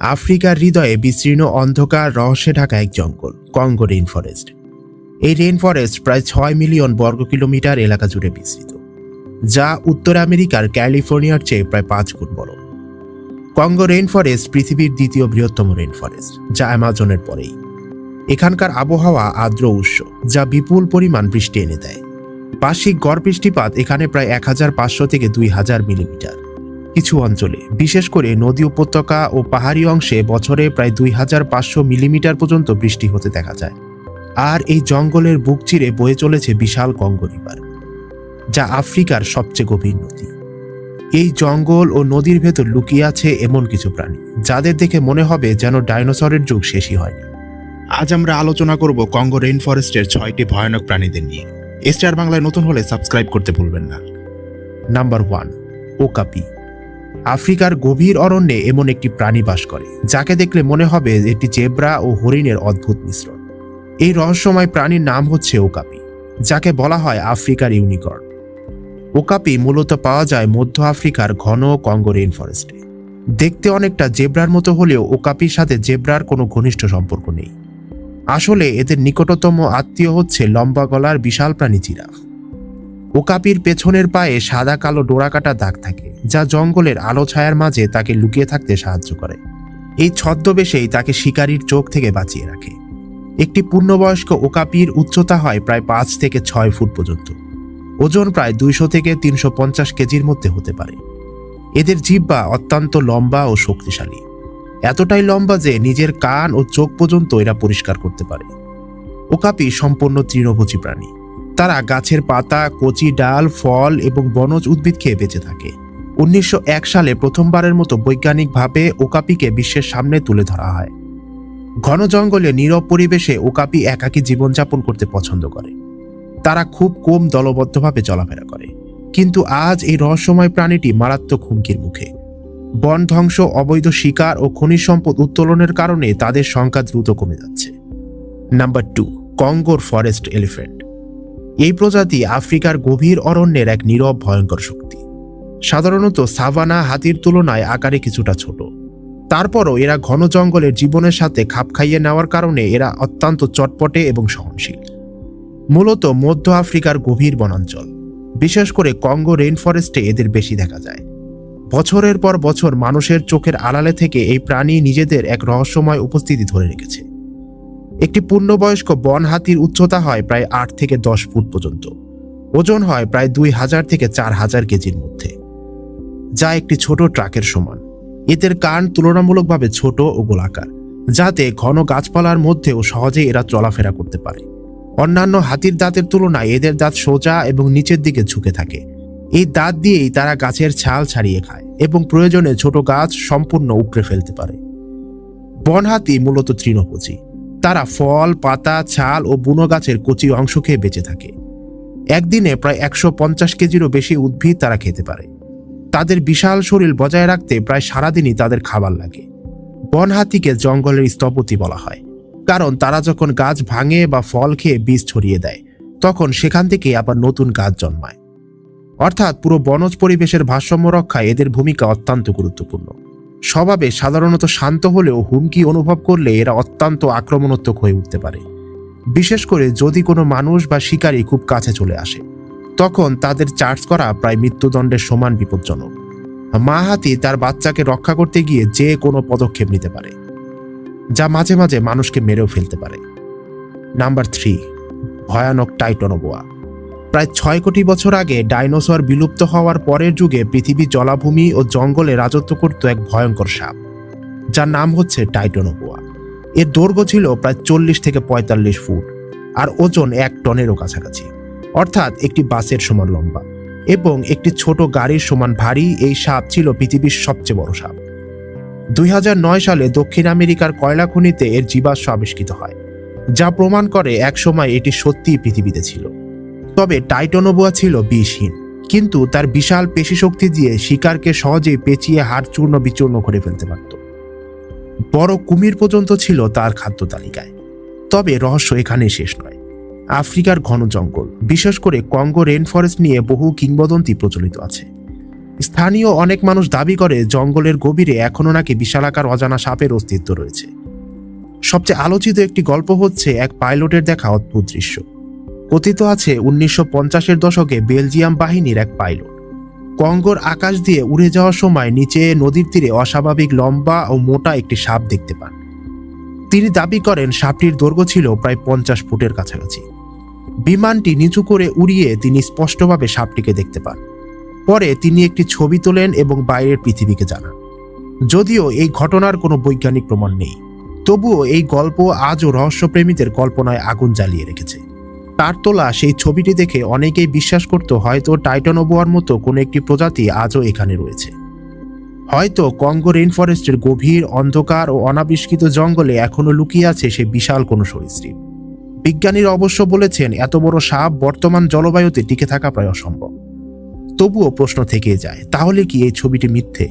আফ্রিকার হৃদয়ে বিস্তীর্ণ অন্ধকার রহস্যে ঢাকা এক জঙ্গল, কঙ্গো রেইন ফরেস্ট। এই রেইন ফরেস্ট প্রায় 6 মিলিয়ন বর্গ কিলোমিটার এলাকা জুড়ে বিস্তৃত, যা উত্তর আমেরিকার ক্যালিফোর্নিয়ার চেয়ে প্রায় 5 গুণ বড়। কঙ্গো রেইন ফরেস্ট পৃথিবীর দ্বিতীয় বৃহত্তম রেইন ফরেস্ট, যা অ্যামাজনের পরেই। এখানকার আবহাওয়া আর্দ্র উষ্ণ, যা বিপুল পরিমাণ বৃষ্টি এনে দেয়। বার্ষিক গড় বৃষ্টিপাত এখানে প্রায় 1500 থেকে 2000 মিলিমিটার। কিছু অঞ্চলে, বিশেষ করে নদী উপত্যকা ও পাহাড়ি অংশে, বছরে প্রায় 2500 মিলিমিটার পর্যন্ত বৃষ্টি হতে দেখা যায়। আর এই জঙ্গলের বুক চিরে বয়ে চলেছে বিশাল কঙ্গো রিভার, যা আফ্রিকার সবচেয়ে গভীর নদী। এই জঙ্গল ও নদীর ভেতর লুকিয়ে আছে এমন কিছু প্রাণী, যাদের দেখে মনে হবে যেন ডাইনোসরের যুগ শেষই হয়নি। আজ আমরা আলোচনা করব কঙ্গো রেইন ফরেস্টের 6টি ভয়ানক প্রাণীদের নিয়ে। স্টার বাংলায় নতুন হলে সাবস্ক্রাইব করতে ভুলবেন না। Number 1, okapi. আফ্রিকার গভীর অরণ্যে এমন একটি প্রাণী বাস করে, যাকে দেখলে মনে হবে এটি জেব্রা ও হরিণের অদ্ভুত মিশ্রণ। এই রহস্যময় প্রাণীর নাম হচ্ছে ওকাপি, যাকে বলা হয় আফ্রিকার ইউনিকর্ন। ওকাপি মূলত পাওয়া যায় মধ্য আফ্রিকার ঘন কঙ্গো রেইন ফরেস্টে। দেখতে অনেকটা জেব্রার মতো হলেও ওকাপির সাথে জেব্রার কোনো ঘনিষ্ঠ সম্পর্ক নেই। আসলে এদের নিকটতম আত্মীয় হচ্ছে লম্বা গলার বিশাল প্রাণী জিরাফ। ওকাপির পেছনের পায়ে সাদা কালো ডোরাকাটা দাগ থাকে, যা জঙ্গলের আলো ছায়ার মাঝে তাকে লুকিয়ে থাকতে সাহায্য করে। এই ছদ্মবেশেই তাকে শিকারীর চোখ থেকে বাঁচিয়ে রাখে। একটি পূর্ণবয়স্ক ওকাপির উচ্চতা হয় প্রায় 5 থেকে 6 ফুট পর্যন্ত। ওজন প্রায় 200 থেকে 350 কেজির মধ্যে হতে পারে। এদের জিহ্বা অত্যন্ত লম্বা ও শক্তিশালী, এতটাই লম্বা যে নিজের কান ও চোখ পর্যন্ত এরা পরিষ্কার করতে পারে। ওকাপি সম্পূর্ণ তৃণভোজী প্রাণী। তারা গাছের পাতা, কচি ডাল, ফল এবং বনজ উদ্ভিদ খেয়ে বেঁচে থাকে। 1901 সালে প্রথমবারের মতো বৈজ্ঞানিকভাবে ওকাপিকে বিশ্বের সামনে তুলে ধরা হয়। ঘন জঙ্গলে নীরব পরিবেশে ওকাপি একাকী জীবনযাপন করতে পছন্দ করে। তারা খুব কম দলবদ্ধভাবে চলাফেরা করে। কিন্তু আজ এই রহস্যময় প্রাণীটি মারাত্মক হুমকির মুখে। বন ধ্বংস, অবৈধ শিকার ও খনিজ সম্পদ উত্তোলনের কারণে তাদের সংখ্যা দ্রুত কমে যাচ্ছে। নাম্বার 2, কঙ্গোর ফরেস্ট এলিফ্যান্ট। এই প্রজাতি আফ্রিকার গভীর অরণ্যের এক নীরব ভয়ঙ্কর শক্তি। সাধারণত সাভানা হাতির তুলনায় আকারে কিছুটা ছোট। তারপরও এরা ঘন জঙ্গলের জীবনের সাথে খাপ খাইয়ে নেওয়ার কারণে এরা অত্যন্ত চটপটে এবং সহনশীল। মূলত মধ্য আফ্রিকার গভীর বনাঞ্চল, বিশেষ করে কঙ্গো রেইন ফরেস্টে এদের বেশি দেখা যায়। বছরের পর বছর মানুষের চোখের আড়ালে থেকে এই প্রাণী নিজেদের এক রহস্যময় উপস্থিতি ধরে রেখেছে। একটি পূর্ণবয়স্ক বন হাতির উচ্চতা হয় প্রায় 8 থেকে 10 ফুট পর্যন্ত। ওজন হয় প্রায় 2000 থেকে 4000 কেজির মধ্যে, যা একটি ছোট ট্রাকের সমান। এদের কান তুলনামূলকভাবে ছোট ও গোলাকার, যাতে ঘন গাছপালার মধ্যেও সহজে এরা চলাফেরা করতে পারে। অন্যান্য হাতির দাঁতের তুলনায় এদের দাঁত সোজা এবং নিচের দিকে ঝুঁকে থাকে। এই দাঁত দিয়েই তারা গাছের ছাল ছাড়িয়ে খায় এবং প্রয়োজনে ছোট গাছ সম্পূর্ণ উপড়ে ফেলতে পারে। বন হাতি মূলত তৃণভোজী। তারা ফল, পাতা, ছাল ও বুনো গাছের কচি অংশ খেয়ে বেঁচে থাকে। একদিনে প্রায় 150 কেজিরও বেশি উদ্ভিদ তারা খেতে পারে। তাদের বিশাল শরীর বজায় রাখতে প্রায় সারাদিনই তাদের খাবার লাগে। বন হাতিকে জঙ্গলের স্থপতি বলা হয়, কারণ তারা যখন গাছ ভাঙে বা ফল খেয়ে বীজ ছড়িয়ে দেয়, তখন সেখান থেকে আবার নতুন গাছ জন্মায়। অর্থাৎ পুরো বনজ পরিবেশের ভারসাম্য রক্ষায় এদের ভূমিকা অত্যন্ত গুরুত্বপূর্ণ। স্বভাবে সাধারণত শান্ত হলেও হুমকি অনুভব করলে এরা অত্যন্ত আক্রমণাত্মক হয়ে উঠতে পারে। বিশেষ করে যদি কোনো মানুষ বা শিকারী খুব কাছে চলে আসে, তখন তাদের চার্জ করা প্রায় মৃত্যুদণ্ডের সমান বিপজ্জনক। মা হাতি তার বাচ্চাকে রক্ষা করতে গিয়ে যে কোনো পদক্ষেপ নিতে পারে, যা মাঝে মাঝে মানুষকে মেরেও ফেলতে পারে। নাম্বার 3, ভয়ানক টাইটনোবোয়া। প্রায় 6 কোটি বছর আগে ডাইনোসর বিলুপ্ত হওয়ার পরের যুগে পৃথিবী জলাভূমি ও জঙ্গলে রাজত্ব করত এক ভয়ঙ্কর সাপ, যার নাম হচ্ছে টাইটনোবোয়া। এর দৈর্ঘ্য ছিল প্রায় 40 থেকে 45 ফুট আর ওজন 1 টনেরও কাছাকাছি, অর্থাৎ একটি বাসের সমান লম্বা এবং একটি ছোট গাড়ির সমান ভারী। এই সাপ ছিল পৃথিবীর সবচেয়ে বড় সাপ। 2009 সালে দক্ষিণ আমেরিকার কয়লা খনিতে এর জীবাশ্ম আবিষ্কৃত হয়, যা প্রমাণ করে একসময় এটি সত্যিই পৃথিবীতে ছিল। তবে টাইটনোবোয়া ছিল বিষহীন, কিন্তু তার বিশাল পেশি শক্তি দিয়ে শিকারকে সহজেই পেঁচিয়ে হাড় চূর্ণ বিচূর্ণ করে ফেলতে পারত। বড় কুমির পর্যন্ত ছিল তার খাদ্য তালিকায়। তবে রহস্য এখানেই শেষ নয়। আফ্রিকার ঘন জঙ্গল, বিশেষ করে কঙ্গো রেইন ফরেস্ট নিয়ে বহু কিংবদন্তি প্রচলিত আছে। স্থানীয় অনেক মানুষ দাবি করে জঙ্গলের গভীরে এখনো নাকি বিশালাকার অজানা সাপের অস্তিত্ব রয়েছে। সবচেয়ে আলোচিত একটি গল্প হচ্ছে এক পাইলটের দেখা অদ্ভুত দৃশ্য। কথিত আছে 1950-এর দশকে বেলজিয়াম বাহিনীর এক পাইলট কঙ্গোর আকাশ দিয়ে উড়ে যাওয়ার সময় নিচে নদীর তীরে অস্বাভাবিক লম্বা ও মোটা একটি সাপ দেখতে পান। তিনি দাবি করেন সাপটির দৈর্ঘ্য ছিল প্রায় 50 ফুটের কাছাকাছি। বিমানটি নিচু করে উড়িয়ে তিনি স্পষ্টভাবে সাপটিকে দেখতে পান। পরে তিনি একটি ছবি তোলেন এবং বাইরের পৃথিবীকে জানান। যদিও এই ঘটনার কোনো বৈজ্ঞানিক প্রমাণ নেই, তবুও এই গল্প আজও রহস্যপ্রেমীদের কল্পনায় আগুন জ্বালিয়ে রেখেছে। তার তোলা সেই ছবিটি দেখে অনেকেই বিশ্বাস করত হয়তো টাইটানোবোয়ার মতো কোনো একটি প্রজাতি আজও এখানে রয়েছে। হয়তো কঙ্গো রেইন ফরেস্টের গভীর অন্ধকার ও অনাবিষ্কৃত জঙ্গলে এখনো লুকিয়ে আছে সে বিশাল কোনো সরীসৃপ। বিজ্ঞানীরা অবশ্য বলেছেন এত বড় সাপ বর্তমান জলবায়ুতে টিকে থাকা প্রায় অসম্ভব। তবুও প্রশ্ন থেকেই যায়, তাহলে কি এই ছবিটি মিথ্যে?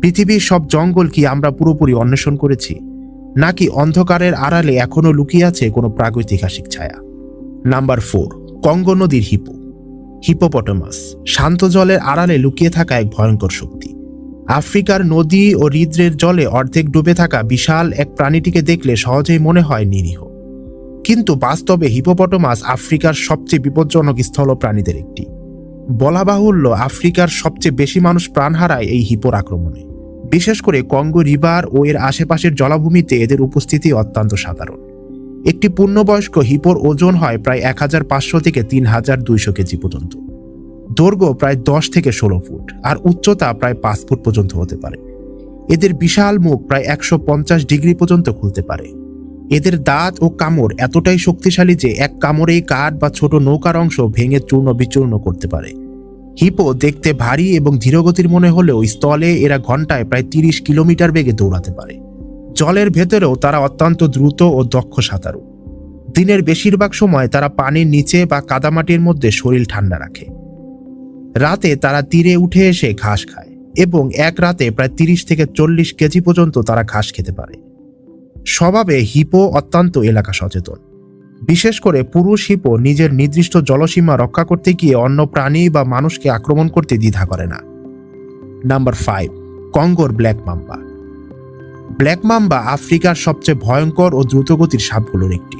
পৃথিবীর সব জঙ্গল কি আমরা পুরোপুরি অন্বেষণ করেছি, নাকি অন্ধকারের আড়ালে এখনো লুকিয়ে আছে কোনো প্রাগৈতিহাসিক ছায়া? নাম্বার 4, কঙ্গো নদীর হিপোপটেমাস। শান্ত জলের আড়ালে লুকিয়ে থাকা এক ভয়ঙ্কর শক্তি। আফ্রিকার নদী ও হ্রদের জলে অর্ধেক ডুবে থাকা বিশাল এক প্রাণীটিকে দেখলে সহজেই মনে হয় নিরীহ, কিন্তু বাস্তবে হিপোপটেমাস আফ্রিকার সবচেয়ে বিপজ্জনক স্থল প্রাণীদের একটি। বলা বাহুল্য আফ্রিকার সবচেয়ে বেশি মানুষ প্রাণ হারায় এই হিপোর আক্রমণে। বিশেষ করে কঙ্গো রিভার ও এর আশেপাশের জলাভূমিতে এদের উপস্থিতি অত্যন্ত সাধারণ। একটি পূর্ণবয়স্ক হিপোর ওজন হয় প্রায় 1500 থেকে 3200 কেজি পর্যন্ত। দৈর্ঘ্য প্রায় 10 থেকে 16 ফুট আর উচ্চতা প্রায় 5 ফুট পর্যন্ত হতে পারে। এদের বিশাল মুখ প্রায় 150 ডিগ্রি পর্যন্ত খুলতে পারে। এদের দাঁত ও কামড় এতটাই শক্তিশালী যে এক কামড়েই কাঠ বা ছোট নৌকার অংশ ভেঙে চূর্ণ বিচূর্ণ করতে পারে। হিপো দেখতে ভারী এবং ধীরগতির মনে হলেও স্থলে এরা ঘন্টায় প্রায় 30 কিলোমিটার বেগে দৌড়াতে পারে। জলের ভেতরেও তারা অত্যন্ত দ্রুত ও দক্ষ সাঁতারু। দিনের বেশিরভাগ সময় তারা পানির নিচে বা কাদামাটির মধ্যে শরীর ঠান্ডা রাখে। রাতে তারা তীরে উঠে এসে ঘাস খায় এবং এক রাতে প্রায় 30 থেকে 40 কেজি পর্যন্ত তারা ঘাস খেতে পারে। স্বভাবে হিপো অত্যন্ত এলাকা সচেতন। বিশেষ করে পুরুষ হিপো নিজের নির্দিষ্ট জলসীমা রক্ষা করতে গিয়ে অন্য প্রাণী বা মানুষকে আক্রমণ করতে দ্বিধা করে না। নাম্বার 5, কঙ্গোর ব্ল্যাক মাম্বা। ব্ল্যাক মাম্বা আফ্রিকার সবচেয়ে ভয়ঙ্কর ও দ্রুতগতির সাপগুলোর একটি।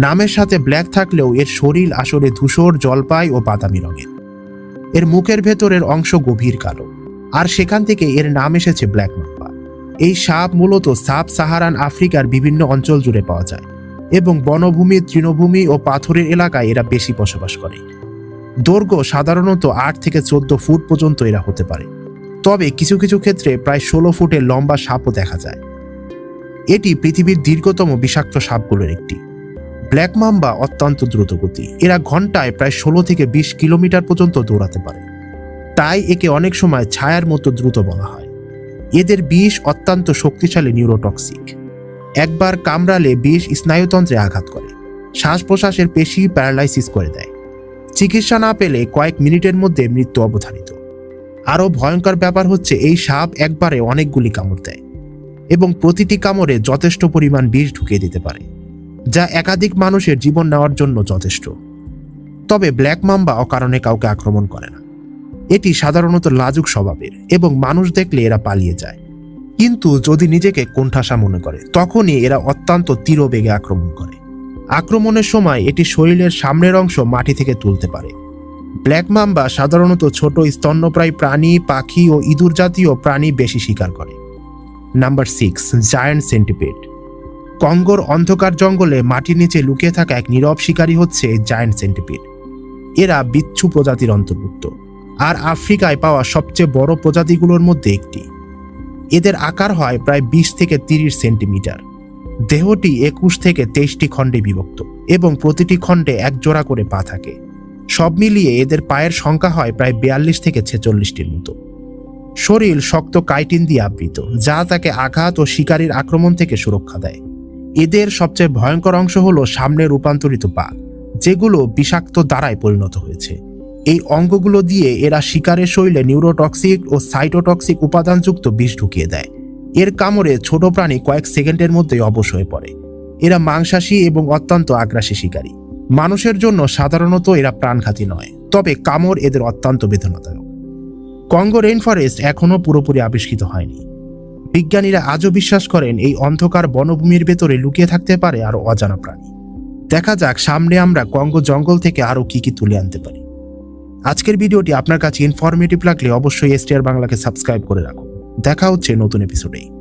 নামের সাথে ব্ল্যাক থাকলেও এর শরীর আসলে ধূসর, জলপাই ও বাদামি রঙের। এর মুখের ভেতরের অংশ গভীর কালো, আর সেখান থেকে এর নাম এসেছে ব্ল্যাক মাম্বা। এই সাপ মূলত সাব সাহারান আফ্রিকার বিভিন্ন অঞ্চল জুড়ে পাওয়া যায় এবং বনভূমি, তৃণভূমি ও পাথরের এলাকায় এরা বেশি বসবাস করে। দৈর্ঘ্য সাধারণত 8 থেকে 14 ফুট পর্যন্ত এরা হতে পারে, তবে কিছু কিছু ক্ষেত্রে প্রায় 16 ফুটের লম্বা সাপও দেখা যায়। এটি পৃথিবীর দীর্ঘতম বিষাক্ত সাপগুলোর একটি। ব্ল্যাক মাম্বা অত্যন্ত দ্রুতগতি। এরা ঘন্টায় প্রায় 16 থেকে 20 কিলোমিটার পর্যন্ত দৌড়াতে পারে, তাই একে অনেক সময় ছায়ার মতো দ্রুত বলা হয়। এদের বিষ অত্যন্ত শক্তিশালী নিউরোটক্সিক। একবার কামড়ালে বিষ স্নায়ুতন্ত্রে আঘাত করে, শ্বাস প্রশ্বাসের পেশি প্যারালাইসিস করে দেয়। চিকিৎসা না পেলে কয়েক মিনিটের মধ্যে মৃত্যু অবধারিত। আরও ভয়ঙ্কর ব্যাপার হচ্ছে এই সাপ একবারে অনেকগুলি কামড় দেয় এবং প্রতিটি কামড়ে যথেষ্ট পরিমাণ বিষ ঢুকিয়ে দিতে পারে, যা একাধিক মানুষের জীবন নেওয়ার জন্য যথেষ্ট। তবে ব্ল্যাক মাম্বা অকারণে কাউকে আক্রমণ করে না। এটি সাধারণত লাজুক স্বভাবের এবং মানুষ দেখলে এরা পালিয়ে যায়, কিন্তু যদি নিজেকে কোণঠাসা মনে করে তখনই এরা অত্যন্ত তীরবেগে আক্রমণ করে। আক্রমণের সময় এটি শরীরের সামনের অংশ মাটি থেকে তুলতে পারে। ব্ল্যাক মাম্বা সাধারণত ছোট স্তন্যপ্রায়ী প্রাণী, পাখি ও ইঁদুর জাতীয় প্রাণী বেশি শিকার করে। Number 6, giant centipede. কঙ্গোর অন্ধকার জঙ্গলে মাটির নিচে লুকিয়ে থাকা এক নীরব শিকারী হচ্ছে জায়ান্ট সেন্টিপিড। এরা বিচ্ছু প্রজাতির অন্তর্ভুক্ত আর আফ্রিকায় পাওয়া সবচেয়ে বড় প্রজাতিগুলোর মধ্যে একটি। এদের আকার হয় প্রায় 20 থেকে 30 সেন্টিমিটার। দেহটি 21 থেকে 23টি খণ্ডে বিভক্ত এবং প্রতিটি খণ্ডে এক জোড়া করে পা থাকে। সব মিলিয়ে এদের পায়ের সংখ্যা হয় প্রায় 42 থেকে 46টির মতো। শরীর শক্ত কাইটিন দিয়ে আবৃত, যা তাকে আঘাত ও শিকারীর আক্রমণ থেকে সুরক্ষা দেয়। এদের সবচেয়ে ভয়ঙ্কর অংশ হলো সামনে রূপান্তরিত পা, যেগুলো বিষাক্ত দ্বারায় পরিণত হয়েছে। এই অঙ্গগুলো দিয়ে এরা শিকারের শরীরে নিউরোটক্সিক ও সাইটোটক্সিক উপাদানযুক্ত বিষ ঢুকিয়ে দেয়। এর কামড়ে ছোট প্রাণী কয়েক সেকেন্ডের মধ্যেই অবশ হয়ে পড়ে। এরা মাংসাশী এবং অত্যন্ত আগ্রাসী শিকারী। মানুষের জন্য সাধারণত এরা প্রাণঘাতী নয়, তবে কামড় এদের অত্যন্ত বেদনাদায়ক। কঙ্গো রেইন ফরেস্ট এখনও পুরোপুরি আবিষ্কৃত হয়নি। বিজ্ঞানীরা আজও বিশ্বাস করেন এই অন্ধকার বনভূমির ভেতরে লুকিয়ে থাকতে পারে আরও অজানা প্রাণী। দেখা যাক সামনে আমরা কঙ্গো জঙ্গল থেকে আরও কি তুলে আনতে পারি। আজকের ভিডিওটি আপনার কাছে ইনফরমেটিভ লাগলে অবশ্যই STR বাংলাকে সাবস্ক্রাইব করে রাখুন। দেখা হচ্ছে নতুন এপিসোডে।